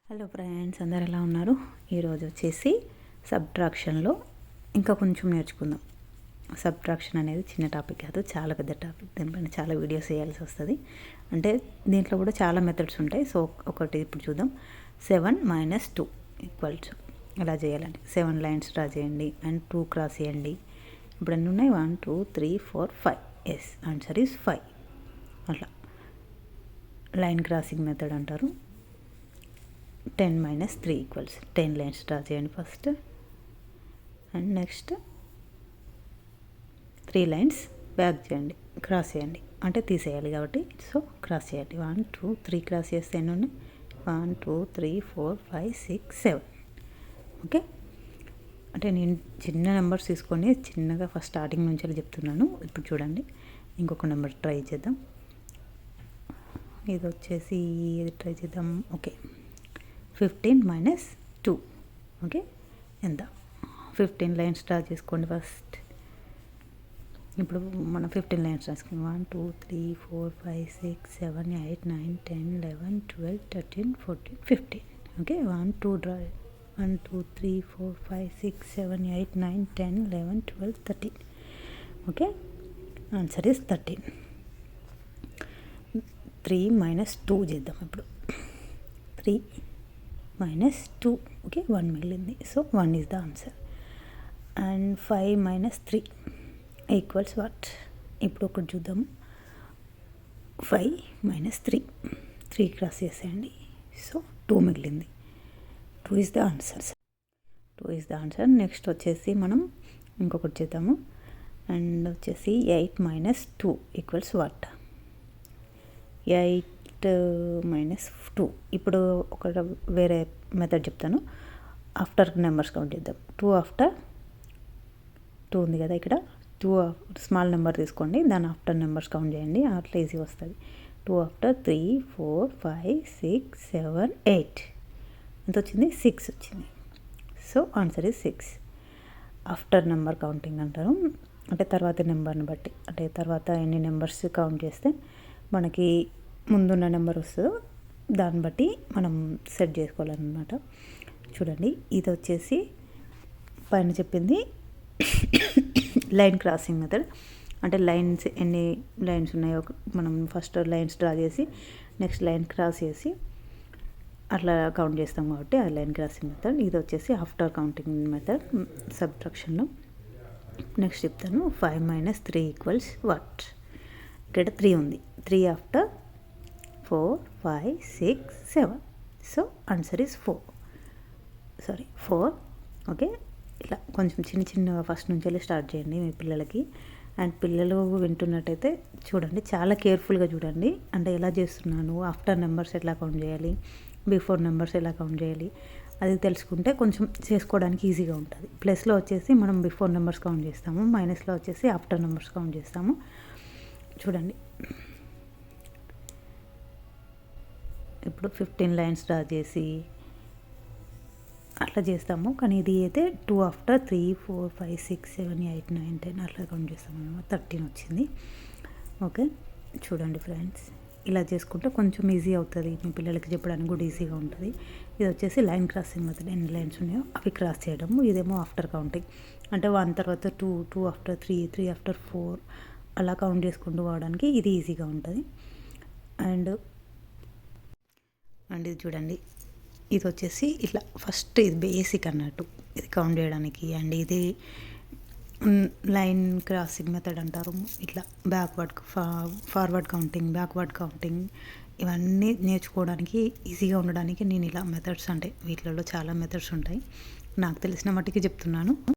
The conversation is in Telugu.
హలో ఫ్రెండ్స్, అందరు ఎలా ఉన్నారు? ఈరోజు వచ్చేసి సబ్ట్రాక్షన్లో ఇంకా కొంచెం నేర్చుకుందాం. సబ్ట్రాక్షన్ అనేది చిన్న టాపిక్ కాదు, చాలా పెద్ద టాపిక్. దీనిపైన చాలా వీడియోస్ చేయాల్సి వస్తుంది. అంటే దీంట్లో కూడా చాలా మెథడ్స్ ఉంటాయి. సో ఒకటి ఇప్పుడు చూద్దాం. 7 - 2 = ఎలా చేయాలంటే 7 లైన్స్ డ్రా చేయండి అండ్ 2 క్రాస్ చేయండి. ఇప్పుడు ఎన్ని ఉన్నాయి? 1 2 3 4 5. Yes, answer is 5. అట్లా లైన్ క్రాసింగ్ మెథడ్ అంటారు. 10 - 3 = 10 లైన్స్ డ్రా చేయండి first. And next 3 lines back చేయండి, క్రాస్ చేయండి. అంటే తీసేయాలి కాబట్టి సో క్రాస్ చేయండి. 1 2 3 క్రాస్ చేస్తే ఎన్ని ఉన్నాయి? 1 2 3 4 5 6 7. ఓకే, అంటే నేను చిన్న నెంబర్స్ తీసుకొని చిన్నగా ఫస్ట్ స్టార్టింగ్ నుంచి చెప్తున్నాను. ఇప్పుడు చూడండి, ఇంకొక నెంబర్ ట్రై చేద్దాం. ఇది వచ్చేసి ట్రై చేద్దాం. ఓకే, 15 - 2. ఓకే, ఎంత? 15 లైన్స్ డ్రా చేసుకోండి ఫస్ట్. ఇప్పుడు మనం 15 lines రాసుకుందాం. 1 2 3 4 5 6 7 8 9 10 11 12 13 14 15. Okay, 1 2 draw. 1 2 3 4 5 6 7 8 9 10 11 12 13. Okay, answer is 13. 3 - 2 చేద్దాం ఇప్పుడు. 3 - 2. ఓకే, 1 మిగిలింది. So 1 is the answer. And 5 - 3 = what? ఇప్పుడు ఒకటి చూద్దాము. 5 - 3. 3 క్రాస్ చేసేయండి. సో 2 మిగిలింది. 2 is the answer. 2 is the answer. Next వచ్చేసి మనం ఇంకొకటి చేద్దాము. అండ్ వచ్చేసి 8 - 2 = వాట్? 8 - 2. ఇప్పుడు ఒక వేరే మెథడ్ చెప్తాను. ఆఫ్టర్ నెంబర్స్ కౌంట్ చేద్దాం. 2 ఆఫ్టర్ 2 ఉంది కదా, ఇక్కడ 2 స్మాల్ నెంబర్ తీసుకోండి, దాని ఆఫ్టర్ నెంబర్స్ కౌంట్ చేయండి. అట్లా ఈజీ వస్తుంది. 2 ఆఫ్టర్ 3 4 5 6 7 8. ఎంత వచ్చింది? 6 వచ్చింది. So answer is 6. After number counting అంటారు. అంటే తర్వాత నెంబర్ని బట్టి, అంటే తర్వాత ఎన్ని నెంబర్స్ కౌంట్ చేస్తే మనకి ముందున్న నెంబర్ వస్తుందో దాన్ని బట్టి మనం సెట్ చేసుకోవాలన్నమాట. చూడండి, ఇది వచ్చేసి పైన చెప్పింది లైన్ క్రాసింగ్ మెథడ్. అంటే లైన్స్ ఎన్ని లైన్స్ ఉన్నాయో మనం ఫస్ట్ లైన్స్ డ్రా చేసి నెక్స్ట్ లైన్ క్రాస్ చేసి అట్లా కౌంట్ చేస్తాం కాబట్టి అది లైన్ క్రాసింగ్ మెథడ్. ఇది వచ్చేసి ఆఫ్టర్ కౌంటింగ్ మెథడ్ సబ్ట్రాక్షన్లో. నెక్స్ట్ చెప్తాను. 5 - 3 = వాట్? ఇక్కడ 3 ఉంది. 3 after 4 5 6 7. So answer is 4. 4. Okay, ఇట్లా కొంచెం చిన్న ఫస్ట్ నుంచి వెళ్ళి స్టార్ట్ చేయండి మీ పిల్లలకి. అండ్ పిల్లలు వింటున్నట్టయితే చూడండి, చాలా కేర్ఫుల్గా చూడండి. అంటే ఎలా చేస్తున్నాను, ఆఫ్టర్ నెంబర్స్ ఎట్లా కౌంట్ చేయాలి, బిఫోర్ నెంబర్స్ ఎలా కౌంట్ చేయాలి, అది తెలుసుకుంటే కొంచెం చేసుకోవడానికి ఈజీగా ఉంటుంది. ప్లస్లో వచ్చేసి మనం బిఫోర్ నెంబర్స్ కౌంట్ చేస్తాము, మైనస్లో వచ్చేసి ఆఫ్టర్ నెంబర్స్ కౌంట్ చేస్తాము. చూడండి, ఇప్పుడు 15 లైన్స్ డ్రా చేసి అట్లా చేస్తాము. కానీ ఇది అయితే 2 ఆఫ్టర్ 3 4 5 6 7 8 9 10 అట్లా కౌంట్ చేస్తాము అనమాట. 13 వచ్చింది. ఓకే, చూడండి ఫ్రెండ్స్, ఇలా చేసుకుంటే కొంచెం ఈజీ అవుతుంది. మీ పిల్లలకి చెప్పడానికి కూడా ఈజీగా ఉంటుంది. ఇది వచ్చేసి లైన్ క్రాసింగ్ మెథడ్. ఎన్ని లైన్స్ ఉన్నాయో అవి క్రాస్ చేయడము. ఇదేమో ఆఫ్టర్ కౌంటింగ్. అంటే 1 తర్వాత 2 2 ఆఫ్టర్ 3 3 ఆఫ్టర్ 4 అలా కౌంట్ చేసుకుంటూ పోవడానికి ఇది ఈజీగా ఉంటుంది. అండ్ ఇది చూడండి, ఇది వచ్చేసి ఇట్లా ఫస్ట్ ఇది బేసిక్ అన్నట్టు, ఇది కౌంట్ చేయడానికి. అండ్ ఇది లైన్ క్రాసింగ్ మెథడ్ అంటారు. ఇట్లా ఫార్వర్డ్ కౌంటింగ్, బ్యాక్వర్డ్ కౌంటింగ్ ఇవన్నీ నేర్చుకోవడానికి ఈజీగా ఉండడానికి నేను ఇలా మెథడ్స్, అంటే వీటిలలో చాలా మెథడ్స్ ఉంటాయి, నాకు తెలిసిన మట్టుకి చెప్తున్నాను.